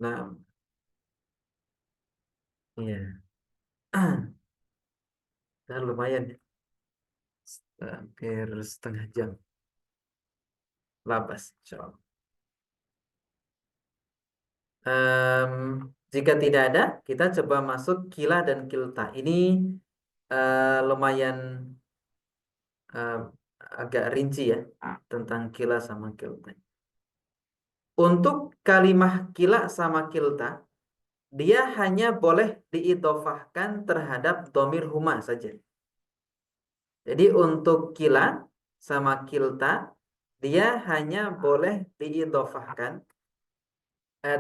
Nah, iya. Nah, lumayan ya. Hampir setengah jam. Labas, insya Allah. Em, jika tidak ada, kita coba masuk kila dan kilta. Ini lumayan eh, agak rinci ya tentang kila sama kilta. Untuk kalimah kila sama kilta, dia hanya boleh diidofahkan terhadap domir huma saja. Jadi untuk kila sama kilta, dia hanya boleh diidofahkan,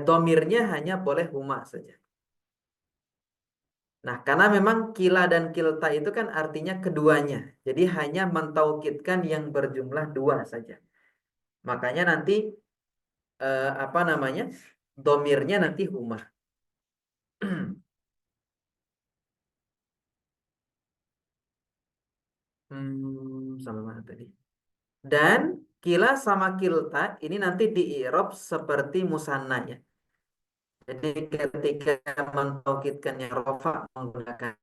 domirnya hanya boleh huma saja. Nah, karena memang kila dan kilta itu kan artinya keduanya. Jadi hanya mentaukidkan yang berjumlah dua saja. Makanya nanti apa namanya? Domirnya nanti huma. Sama mana tadi? Dan kila sama kilta ini nanti di i'rab seperti musanna ya. Jadi ketika mentaukidkan yang rofa menggunakan,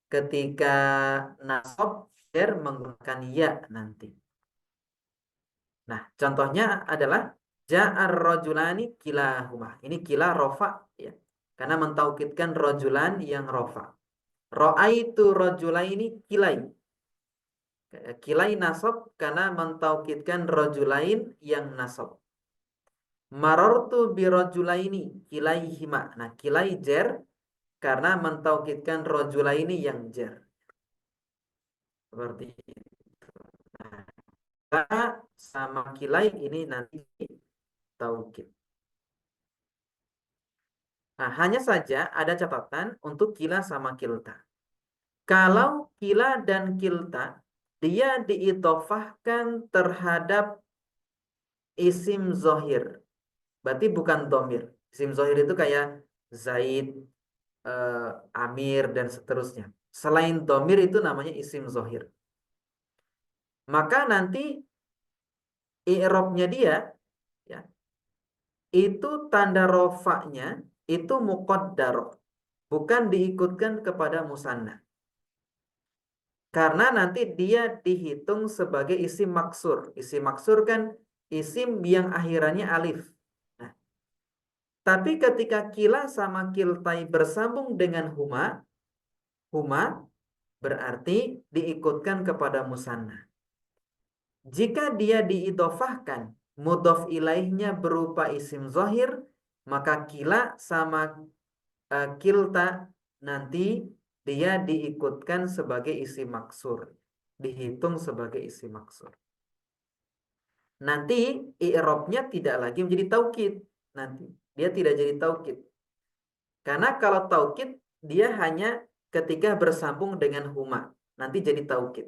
ketika nasab jar menggunakan ya nanti. Nah, contohnya adalah ja'ar rajulani kilahuma. Ini kila rofa ya. Karena mentaukidkan rajulan yang rofa. Ra'aitu rajulaini kilai. Kilai nasab karena mentaukidkan rajulain yang nasab. Marartu bi rajulaini kilaihima. Nah, kilai jer karena mentaukidkan rajulaini yang jer. Seperti itu. Nah, sama kilai ini nanti taukid. Nah, hanya saja ada catatan untuk kila sama kilta. Kalau kila dan kilta, dia diidofahkan terhadap isim zohir. Berarti bukan domir. Isim zohir itu kayak Zaid, Amir, dan seterusnya. Selain domir itu namanya isim zohir. Maka nanti i'robnya dia, ya, itu tanda rofaknya itu muqaddarah. Bukan diikutkan kepada musanna. Karena nanti dia dihitung sebagai isim maksur. Isim maksur kan isim yang akhirannya alif. Nah, tapi ketika kila sama kiltai bersambung dengan huma, huma berarti diikutkan kepada musanna. Jika dia diidofahkan, mudhof ilaihnya berupa isim zohir, maka kila sama kilta nanti dia diikutkan sebagai isim maksur. Dihitung sebagai isim maksur. Nanti i'rabnya tidak lagi menjadi taukid. Nanti dia tidak jadi taukid. Karena kalau taukid dia hanya ketika bersambung dengan huma. Nanti jadi taukid.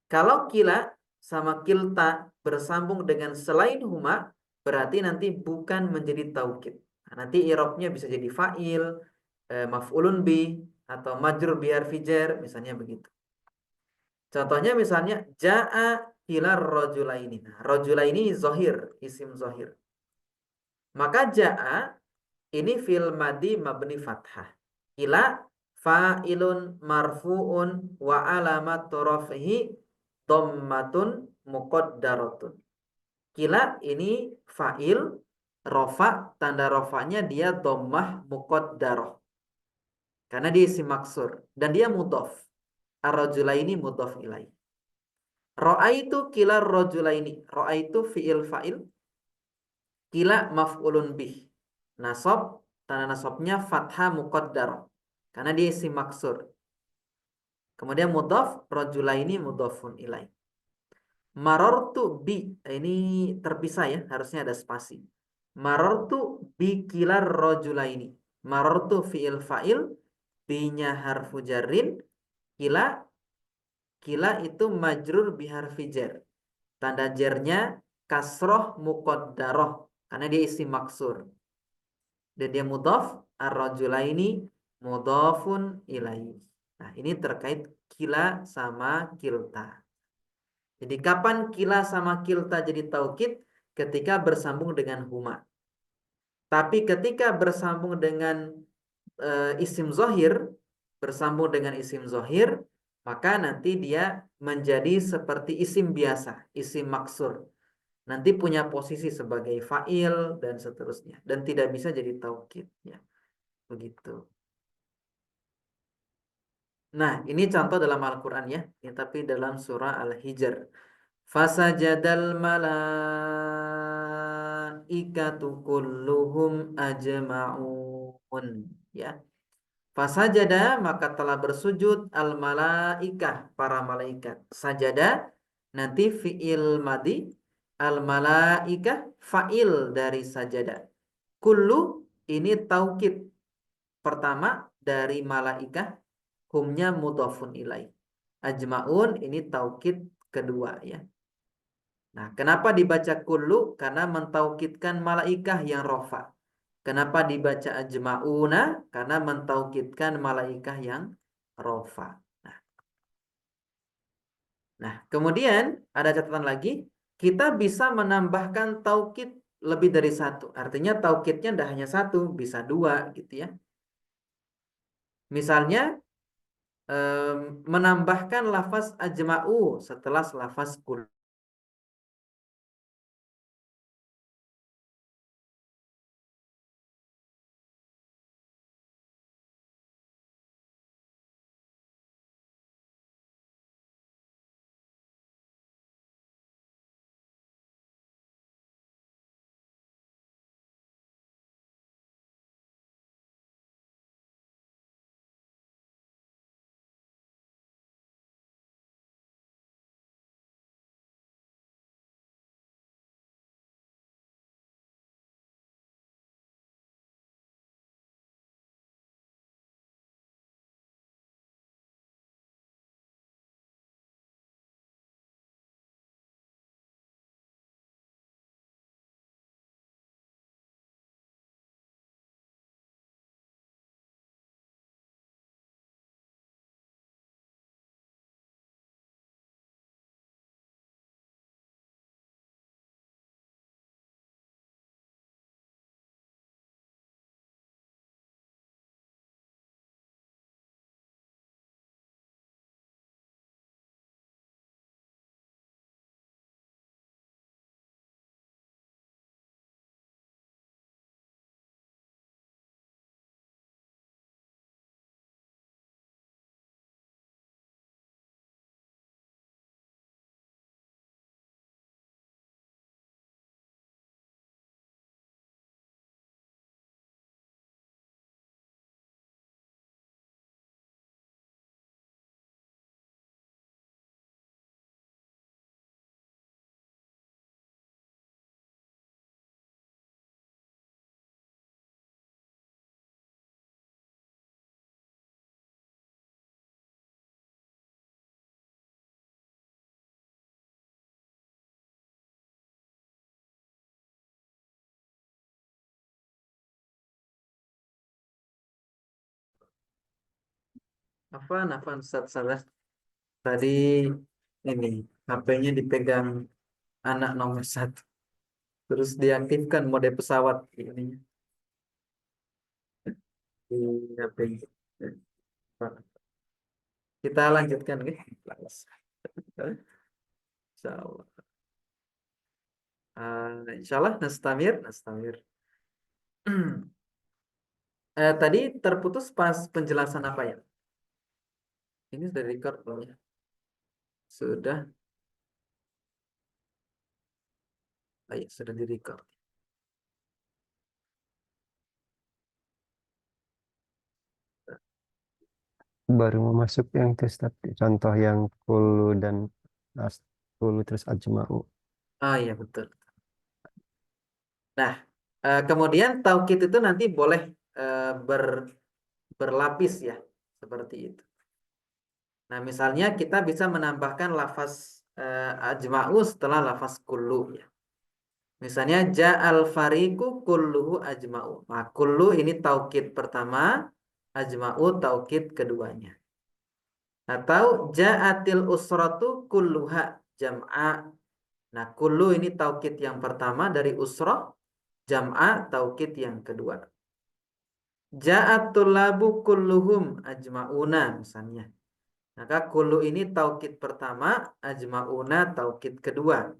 Kalau kila sama kilta bersambung dengan selain huma, berarti nanti bukan menjadi taukid. Nah, nanti i'rabnya bisa jadi fa'il, maf'ulun bih, atau majrur bi harfi jar, misalnya begitu. Contohnya misalnya ja'a kilar rajulaini. Nah, rajulaini zahir, isim zahir. Maka ja'a ini fil madi mabni fathah. Ila fa'ilun marfu'un wa alamat raf'ihi dhammatun muqaddaratun. Kila ini fa'il, rofa, tanda rofanya dia dhammah muqaddarah. Karena dia isim maksur dan dia mudhaf. Ar-rajulaini mudhaf ilaih. Ra'aitu kila rajulaini. Ra'aitu fi'il fa'il. Kila maf'ulun bih. Nasab, tanda nasabnya fathah muqaddarah. Karena dia isim maksur. Kemudian mudhaf, rajulaini mudhafun ilaih. Marartu bi. Ini terpisah ya, harusnya ada spasi. Marartu bi kilar rajulaini. Marartu fi'il fa'il, binya harfu jarrin, kila, kila itu majrur biharfi jar. Tanda jarnya kasroh muqaddaroh. Karena dia isim maksur. Dan dia mudhaf, ar-rajulaini mudhafun ilaihi. Nah, ini terkait kila sama kilta. Jadi kapan kila sama kilta jadi taukid? Ketika bersambung dengan huma. Tapi ketika bersambung dengan isim zohir, maka nanti dia menjadi seperti isim biasa, isim maksur. Nanti punya posisi sebagai fa'il dan seterusnya. Dan tidak bisa jadi taukid. Ya, begitu. Nah, ini contoh dalam Al-Quran ya. Ini tapi dalam surah Al-Hijr. Fasajadal malaikatu kulluhum ajma'un. Ya. Fasajada maka telah bersujud al malaikah para malaikat. Sajada nanti fiil madi, al malaikah fa'il dari sajada. Kullu ini taukid pertama dari malaikah, humnya mudhafun ilaih. Ajmaun ini taukid kedua ya. Nah, kenapa dibaca kullu? Karena mentaukidkan malaikah yang rofa. Kenapa dibaca ajma'una? Karena mentaukidkan malaikah yang rofa. Nah, kemudian ada catatan lagi. Kita bisa menambahkan taukid lebih dari satu. Artinya taukidnya tidak hanya satu, bisa dua gitu ya. Misalnya menambahkan lafaz ajma'u setelah lafaz kullu. Afan Ustaz salah. Tadi ini HP-nya dipegang anak nomor satu. Terus diaktifkan mode pesawat ininya di HP. Kita lanjutkan nih. Insyaallah. Insyaallah nastamir. Tadi terputus pas penjelasan apa ya? Ini sudah record belum ya? Sudah. Baik, sudah di record. Baru mau masuk yang tes tapi contoh yang kulu dan kulu terus ajma'u. Ah iya betul. Nah, kemudian taukid itu nanti boleh berlapis ya, seperti itu. Nah, misalnya kita bisa menambahkan lafaz ajma'u setelah lafaz kullu ya. Misalnya ja'al fariqu kulluhu ajma'u. Nah, kullu ini taukid pertama, ajma'u taukid keduanya. Atau ja'atil usratu kulluha jam'a. Nah, kullu ini taukid yang pertama dari usrah, Jam'a taukid yang kedua. Ja'at tullabu kulluhum ajma'una misalnya. Maka kullu ini taukid pertama, ajma'una taukid kedua.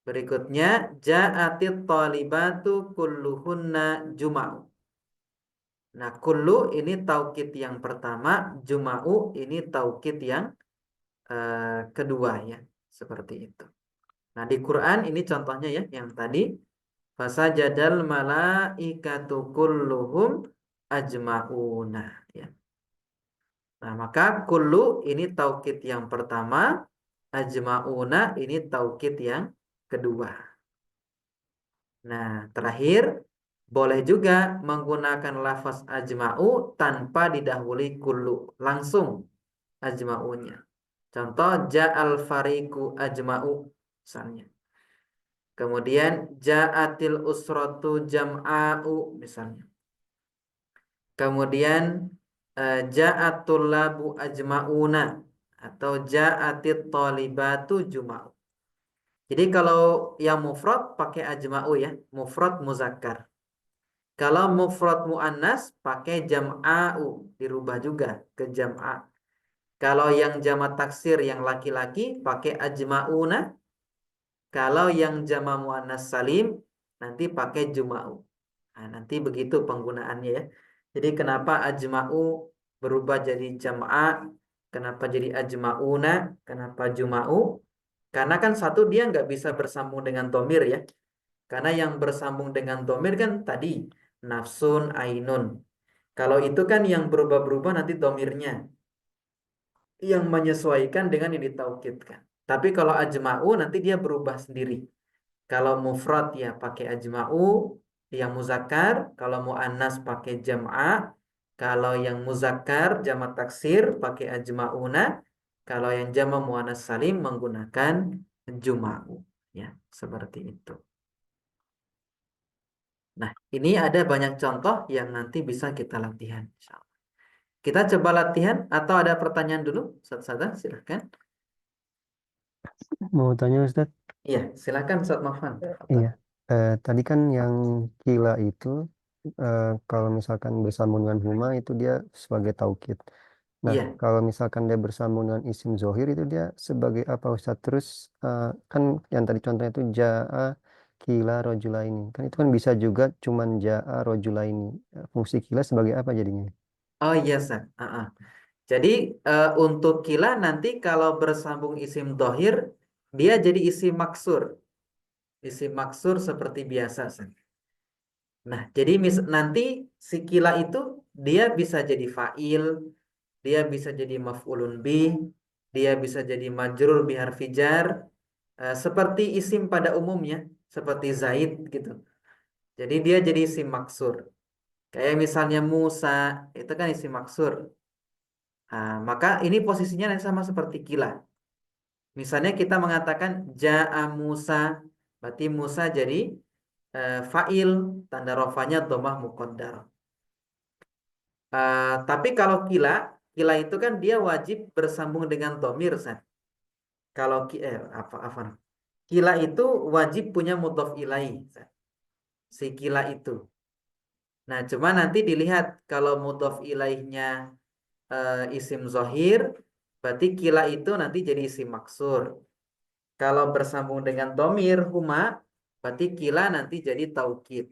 Berikutnya ja'atit talibatu kulluhunna juma'u. Nah, kullu ini taukid yang pertama, juma'u ini taukid yang kedua ya. Seperti itu. Nah, di Quran ini contohnya ya yang tadi fasajadal malaikatu kulluhum ajma'una ya. Nah, maka kullu ini taukid yang pertama, ajma'una ini taukid yang kedua. Nah, terakhir boleh juga menggunakan lafaz ajma'u tanpa didahului kullu, langsung ajma'unya. Contoh ja'al fariqu ajma'u misalnya. Kemudian ja'atil usratu jam'a'u misalnya. Kemudian ja'atul labu ajma'una atau ja'atit talibatu juma'u. Jadi kalau yang mufrad pakai ajma'u ya, mufrad muzakkar. Kalau mufrad muannas pakai jam'a'u, dirubah juga ke jam'a. Kalau yang jamak taksir yang laki-laki pakai ajma'una. Kalau yang jamak muannas salim nanti pakai juma'u. Nah, nanti begitu penggunaannya ya. Jadi kenapa ajma'u berubah jadi jam'a? Kenapa jadi ajma'una? Kenapa juma'u? Karena kan satu dia nggak bisa bersambung dengan domir ya. Karena yang bersambung dengan domir kan tadi nafsun, ainun. Kalau itu kan yang berubah-berubah nanti domirnya. Yang menyesuaikan dengan yang ditaukidkan. Tapi kalau ajma'u nanti dia berubah sendiri. Kalau mufrad ya pakai ajma'u yang muzakkar, kalau muannas pakai jam'a, kalau yang muzakkar jamak taksir pakai ajma'una, kalau yang jamak muannas salim menggunakan juma'u. Ya, seperti itu. Nah, ini ada banyak contoh yang nanti bisa kita latihan. Insyaallah. Kita coba latihan atau ada pertanyaan dulu? Ustaz, silahkan. Mau tanya Ustaz, Iya, silakan Ustaz Nofan. iya, tadi kan yang kila itu kalau misalkan bersambung dengan huma itu dia sebagai taukid. Nah, Iya. kalau misalkan dia bersambung dengan isim zohir itu dia sebagai apa Ustaz? Terus kan yang tadi contohnya itu ja'a kila rojulaini. Kan itu kan bisa juga cuman ja'a rojulaini. Fungsi kila sebagai apa jadinya? Oh iya, Ustaz. Jadi untuk kila nanti kalau bersambung isim dohir, dia jadi isim maksur. Isim maksur seperti biasa, Ustaz. Nah, jadi nanti si kila itu dia bisa jadi fa'il, dia bisa jadi maf'ulun bih, dia bisa jadi majrur biharfi jar, seperti isim pada umumnya, seperti Zaid gitu. Jadi dia jadi isim maksur. Kayak misalnya Musa, itu kan isim maksur. Nah, maka ini posisinya sama seperti kila. Misalnya kita mengatakan ja'a Musa, berarti Musa jadi fa'il, tanda rofanya dhammah muqaddar. Tapi kalau kila, kila itu kan dia wajib bersambung dengan dhamir, San. Kalau apa? Kila itu wajib punya mudhof ilaih, San. Si kila itu. Nah, cuma nanti dilihat kalau mudhof ilaihnya isim zohir, berarti kila itu nanti jadi isim maksur. Kalau bersambung dengan domir huma, berarti kila nanti jadi taukid.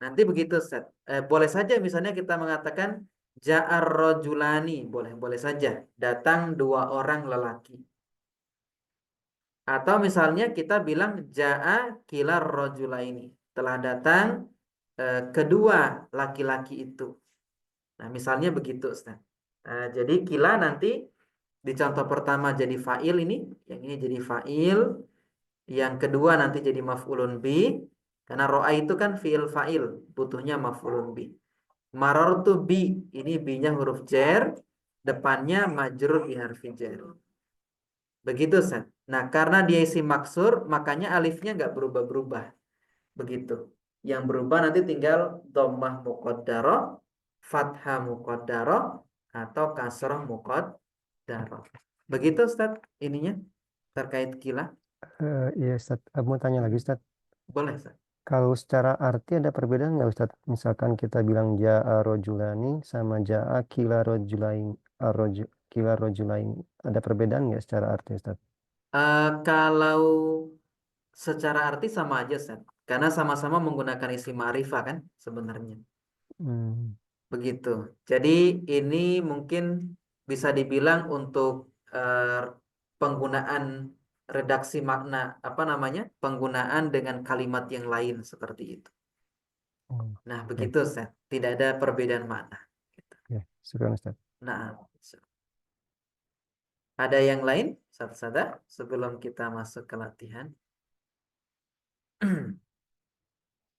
Nanti begitu, Ustaz. Boleh saja misalnya kita mengatakan ja'ar rojulani, boleh saja. Datang dua orang lelaki. Atau misalnya kita bilang ja'a kilar rojulaini. Telah datang kedua laki-laki itu. Nah, misalnya begitu, Ustaz. Jadi kila nanti di contoh pertama jadi fa'il ini, yang ini jadi fa'il, yang kedua nanti jadi maf'ulun bi, karena ro'a itu kan fi'il fa'il, butuhnya maf'ulun bi. Marartu bi, ini bi-nya huruf jar, depannya majrur bi harfi jar. Begitu, Ustaz. Nah, karena dia isi maksur, makanya alifnya nggak berubah-berubah. Begitu. Yang berubah nanti tinggal dhammah muqaddarah, fathah muqaddarah, atau kasrah muqaddarah. Begitu, Ustaz, ininya terkait kila. Iya Ustaz, mau tanya lagi Ustaz. Boleh, Ustaz. Kalau secara arti ada perbedaan nggak Ustaz? Misalkan kita bilang ja'a rojulani sama ja'a kila rojulain, kila rojulain. Ada perbedaan nggak secara arti Ustaz? Kalau secara arti sama aja, Ustaz. Karena sama-sama menggunakan isim ma'rifah kan sebenarnya. Hmm. Begitu. Jadi ini mungkin bisa dibilang untuk penggunaan redaksi makna, apa namanya? Penggunaan dengan kalimat yang lain seperti itu. Oh, Nah, oke. begitu, Ustaz. Tidak ada perbedaan makna. Gitu. Ya, syukur Ustaz. Nah, ada yang lain, Ustaz, sebelum kita masuk ke latihan?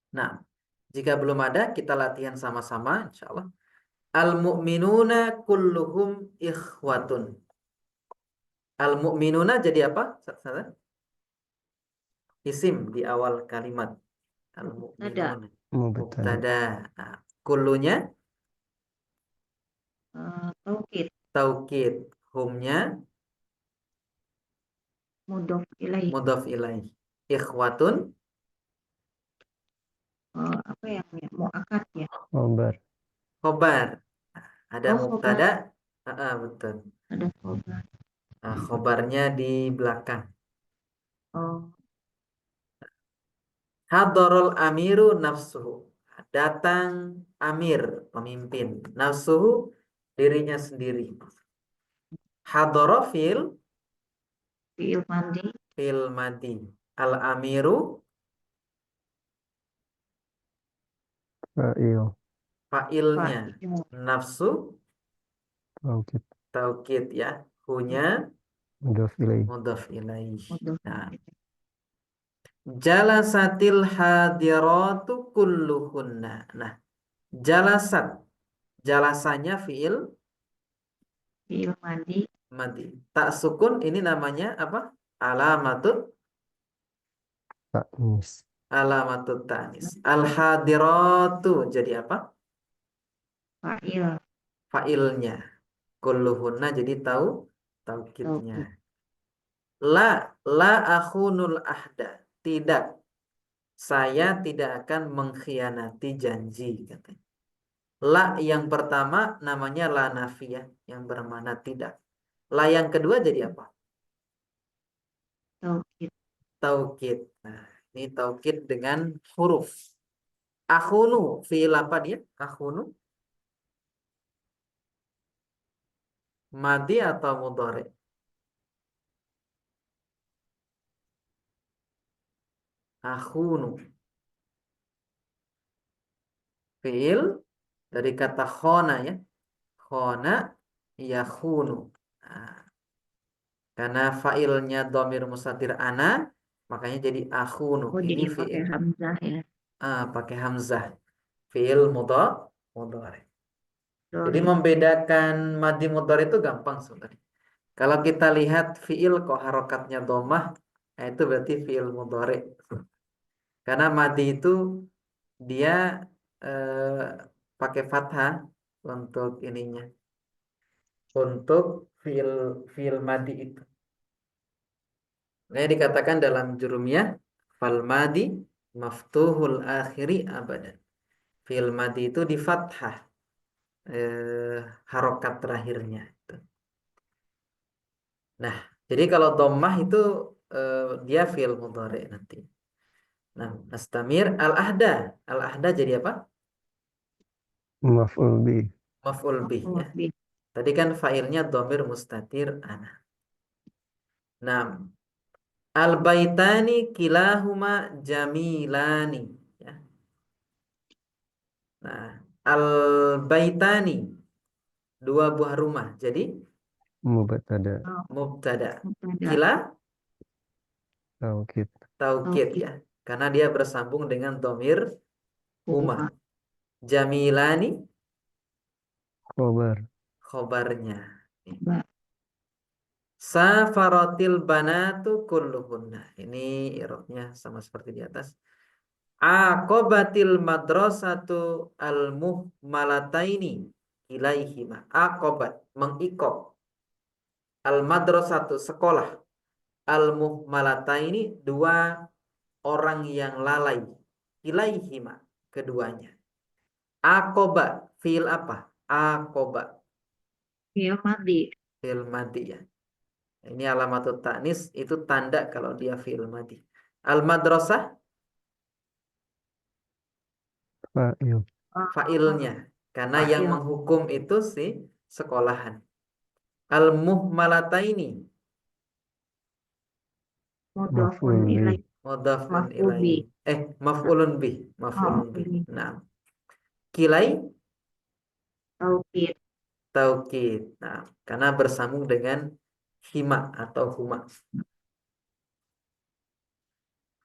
Nah, jika belum ada, kita latihan sama-sama, insya Allah. Al-mu'minuna kulluhum ikhwatun. Al-mu'minuna jadi apa? Ustaz? Isim di awal kalimat. Ada Al-mu'minuna. Mubtada. Mubtada. Nah, kullunya taukid taukid. Humnya mudhof ilaih. mudhaf ilaih. Ikhwatun Apa yang muakkad ya? Khobar. khobar. Ada Oh, mubtada. khobar. Betul. Ada khobar. Nah, khobarnya di belakang. Oh, Hadarul amiru nafsuhu. Datang amir, pemimpin. Nafsuhu, dirinya sendiri. Hadara fi'il madi fil madi. Al amiru Fa'il. fa'ilnya. fa'il Nafsu Taukid. taukid ya. Hunya Mudhof ilaih. mudhaf ilaih. mudhof Nah, ilaih. jalasatil hadiratu kulluhunna. Nah, jalasat. Jalasanya fi'il Fi'il madi madi. Tak sukun ini namanya apa? Alamatut Ta'nis. alamatut tanis. Al hadiratu jadi apa? fa'il Fa'ilnya. Kulluhunna jadi taukidnya. taukid. La akhunul ahda. Tidak. Saya tidak akan mengkhianati janji katanya. La yang pertama namanya la nafiyah yang bermakna tidak. La yang kedua jadi apa? Taukid. Taukid. Nah, ini taukid dengan huruf. Akhunu fi'il apa dia? Akhunu madi atau mudhari? Akhunu fi'il dari kata khona ya. Khona yakhunu. Nah, karena fa'ilnya dhamir mustatir ana, makanya jadi akhunu. Oh, Ini jadi pakai fi'il. hamzah ya. Pakai hamzah. Fi'il mudhari. Jadi Sorry. membedakan madi mudhari itu gampang sebenarnya. Kalau kita lihat fi'il kok harokatnya domah, nah itu berarti fi'il mudhari. Karena madi itu dia eh, pakai fathah untuk ininya, untuk fi'il fi'il madi itu. Nah, dikatakan dalam jurumiyah fal madi maftuhul akhiri abadan. Fi'il madi itu di fathah harokat terakhirnya. Nah, jadi kalau dhammah itu dia fi'il mudhari nanti. Nah, nastamir al-ahda. Al-ahda jadi apa? Maf'ul bih. Maf'ul bih Oh, ya. Tadi kan fa'ilnya dhamir mustatir ana. Nah, al-baitani kilahuma jamilani ya. Nah, al-baitani dua buah rumah. Jadi Mubtada. mubtada. mubtada. Kila Taukid. taukid Taukid. ya. Karena dia bersambung dengan dhamir huma. Huma. Jamilani Khobar. khobarnya. Ba. Safaratil banatu kulluhunna. Ini irobnya sama seperti di atas. Aqobatil madrasatu al-muhmalataini ilaihima. Aqobat, mengikob. Al-madrasatu, sekolah. Al-muhmalataini, dua orang yang lalai. Ilaihima, keduanya. Akoba, fiil apa? Akoba, Fi'il madhi. fiil madi ya. Ini alamatut ta'nis, itu tanda kalau dia fiil madi. Al-madrasah, Fa'il. fa'ilnya. Karena yang Fa'il. menghukum itu si sekolahan. Al-muhmalataini, Mudhafun Maf'ul bih. ilaih. mudhafun Maf'ul bih. ilaihi. Maf'ulun bih, maf'ulun bih. Maf'ul bih. Nah, kilai Taukid. taukid. Nah, karena bersambung dengan hima atau huma.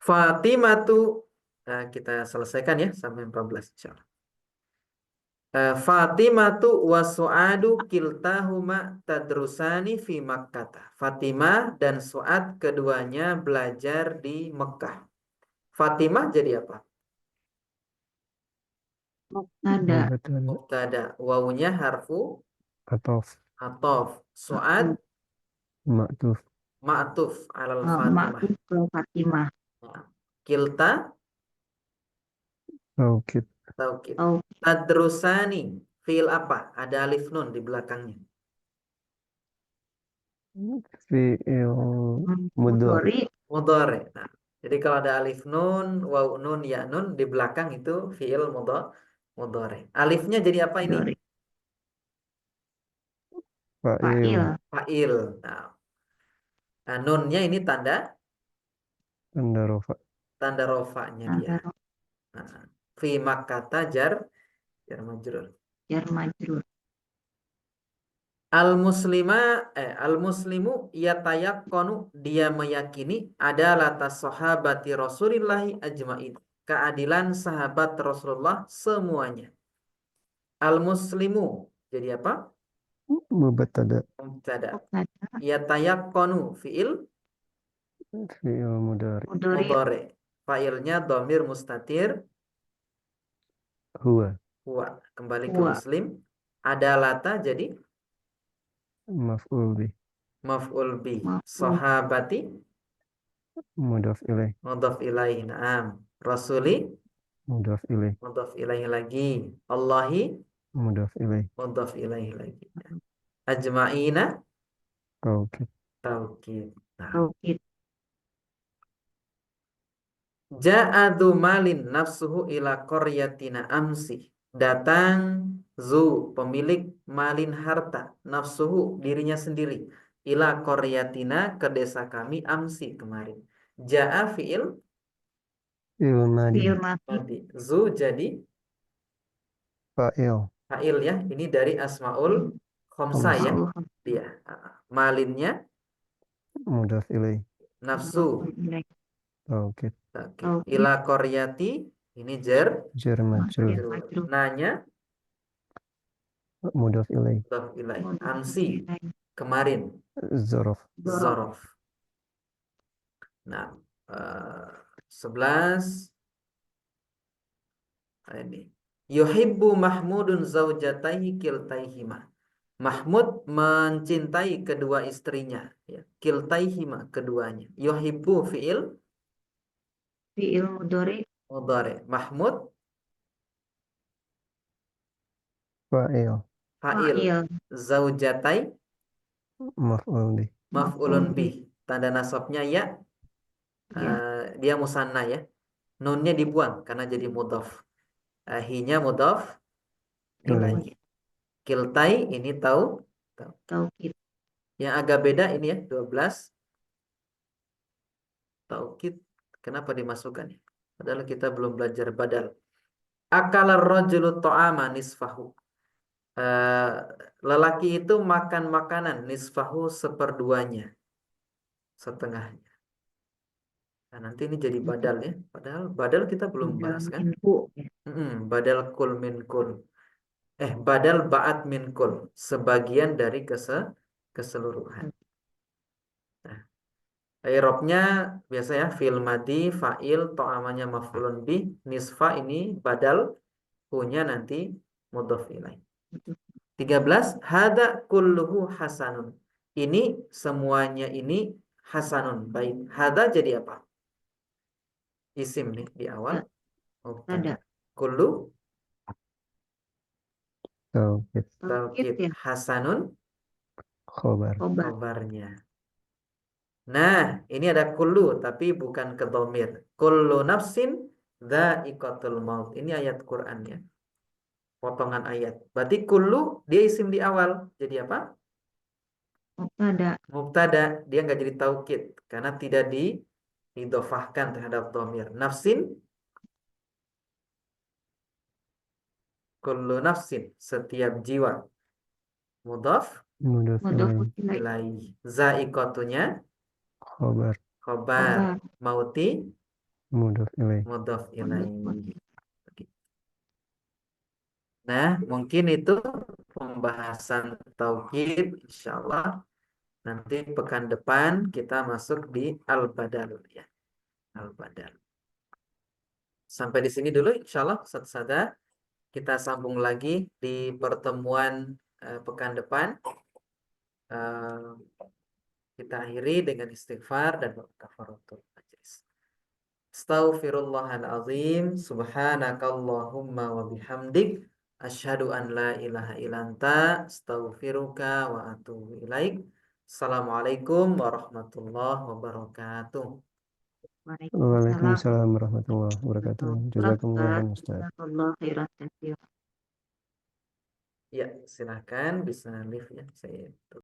Fatimatu, kita selesaikan ya sampai 14 insyaallah. Fatimatu wa Su'adu kiltahuma tadrusani fi Makkah. Fatimah dan Su'ad keduanya belajar di Mekah. Fatimah jadi apa? Mubtada. Mubtada. Mubtada. Wawunya harfu Atof. ataf. Su'ad Ma'tuf. ma'tuf alal Fatimah. Ma'tuf ke Fatimah. Nah, kilta Taukid. taukid. Taukid. Tadrusani fiil apa? Ada alif nun di belakangnya. Fi'il mudhari. Mudhari. Mudhari. Nah, jadi kalau ada alif nun, waw nun, ya nun di belakang itu fiil mudhari. Alifnya jadi apa ini? Mudhari. Fa'il. Fa'il. Fa'il. Nah, nunnya ini tanda Tanda rofa. rofanya dia. Tanda Nah, fi makkata jar majrur. jar majrur. Al-muslimu yatayaqqanu, dia meyakini adalah sahabati Rasulillahi ajmain, keadilan sahabat Rasulullah semuanya. Al-muslimu jadi apa? Mubtada. Mubtada. Mubtada. Yatayaqqanu fiil Fi'il mudhari. Mudhari. mudhari. Fa'ilnya dhamir mustatir Huwa. huwa. Kembali ke Huwa. muslim. Adalata jadi Maf'ul bih. maf'ul bi. Maf'ul. Sahabati Mudhaf ilaih. mudhaf ilaih. Naam. Rasuli Mudhaf ilaih. mudhaf ilaih lagi. Allahi Mudhaf ilaih. mudhaf ilaih lagi. Ajma'ina Taukid. taukid. Nah, Taukid. ja'adu malin nafsuhu ila qaryatina amsi. Datang zu, pemilik malin harta, nafsuhu, dirinya sendiri. Ila qaryatina, ke desa kami, amsi, kemarin. Ja'a fi'il Fi'il madi. Fi'il madhi. madi. Zu jadi Fa'il. fa'il ya. Ini dari asmaul khamsah ya. Ma'ul. Dia. Malinnya Mudhaf ilaih. nafsu. Ilaih. Taukid. Oke. Taukid. Ila qaryati, ini jar Jar majrur. Jar majrur. nanya Mudhaf ilaih. mudhaf ilaih. Mudhaf Amsi, ilaih. kemarin. Zorof. Zorof. Nah, 11 ini. Yuhibbu Mahmudun zaujataihi kiltaihima. Mahmud mencintai kedua istrinya, ya. Kiltaihima, keduanya. Yuhibbu fi'il Fi'il mudhari. mudhari. Mahmud Fa'il. fa'il. Fa'il. Zaujatai Maf'ul bih. maf'ulun bih. Tanda nasabnya ya. Ya. Dia musanna ya. Nunnya dibuang karena jadi mudhaf. Hinya mudhaf ilaih. Kiltai ini tahu. Taukid. Yang agak beda ini ya 12. Taukid kenapa dimasukkan ya? Padahal kita belum belajar badal. Akala rajulu ta'ama nisfahu. Lelaki itu makan makanan nisfahu, seperduanya, setengahnya. Nah, nanti ini jadi badal ya. Padahal badal kita belum bahas kan? Minku. Badal kul min kul. Badal ba'at min kul. Sebagian dari keseluruhan. Nah, i'rabnya biasa ya, fi'il madi, fa'il, ta'amanya maf'ulun bih, nisfa ini badal, punya nanti mudhaf ilaih. 13, hada kulluhu hasanun. Ini semuanya ini hasanun, baik. Hada jadi apa? Isim nih di awal. Ya, Mubtada. ada. Kullu Taukid. Taukid taukid ya. hasanun Khobar. Khobar. khobarnya. Nah, ini ada kullu tapi bukan ke dhamir. Kullu nafsin dha'iqatul maut. Ini ayat Quran ya. Potongan ayat. Berarti kullu dia isim di awal. Jadi apa? Mubtada. Mubtada. Dia nggak jadi taukid karena tidak diidhofahkan terhadap dhamir. Nafsin, kullu nafsin, setiap jiwa. Mudhaf Mudhof Mudhofun ilaih. ilaih. ilaih. Za'iqatunya Khobar. khobar. Khobar. Mauti Mudhof ilaih. mudhaf Mudhofun ilaih. ilaih. Nah, mungkin itu pembahasan tauhid, insyaallah. Nanti pekan depan kita masuk di al-badal ya. Al-badal. Sampai di sini dulu insyaallah Ustaz Sada. Kita sambung lagi di pertemuan pekan depan. Eh, kita akhiri dengan istighfar dan kafaratul majlis. Astaghfirullahalazim. Subhanakallahumma wa bihamdik. Asyhadu an la ilaha illa anta. Astaghfiruka wa atubu ilaik. Assalamualaikum warahmatullahi wabarakatuh. Waalaikumsalam Waalaikumsalam warahmatullahi wabarakatuh. warahmatullahi Jazakumullah wabarakatuh. Ustaz. Jazakallahu khairan katsira. Ya, silakan bisa live ya. Saya